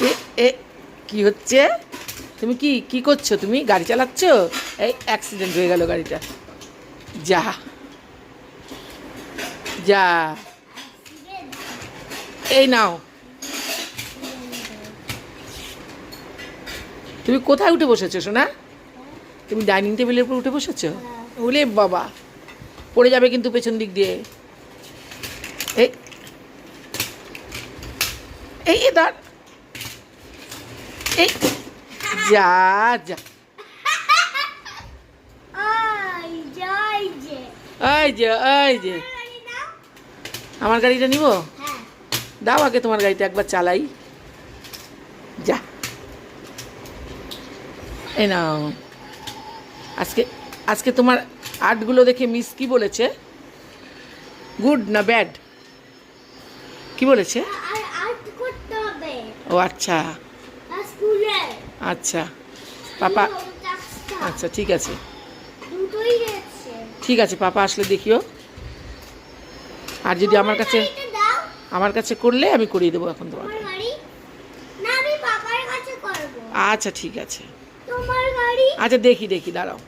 এ এ কি হচ্ছে? তুমি কি কি করছো? তুমি গাড়ি চালাচ্ছ? এই অ্যাক্সিডেন্ট হয়ে গেল গাড়িটা। যা যা, এই নাও। তুমি কোথায় উঠে বসেছো সোনা? তুমি ডাইনিং টেবিলের উপর উঠে বসেছো? ওলে বাবা, পড়ে যাবে কিন্তু পেছন দিক দিয়ে। এই এই দাঁড়, এই যা যা, এই যে এই যে আমার গাড়িটা নিব। দাও আগে তোমার গাড়িটা একবার চালাই। যা, এই নাও। আজকে আজকে তোমার আর্টগুলো দেখে মিস কি বলেছে? গুড না ব্যাড? কি বলেছে? ও আচ্ছা আচ্ছা, পাপা আচ্ছা ঠিক আছে, ঠিক আছে, পাপা আসলে দেখিও। আর যদি আমার কাছে করলে আমি করিয়ে দেবো এখন তোমাকে। আচ্ছা ঠিক আছে, আচ্ছা দেখি দেখি, দাঁড়াও।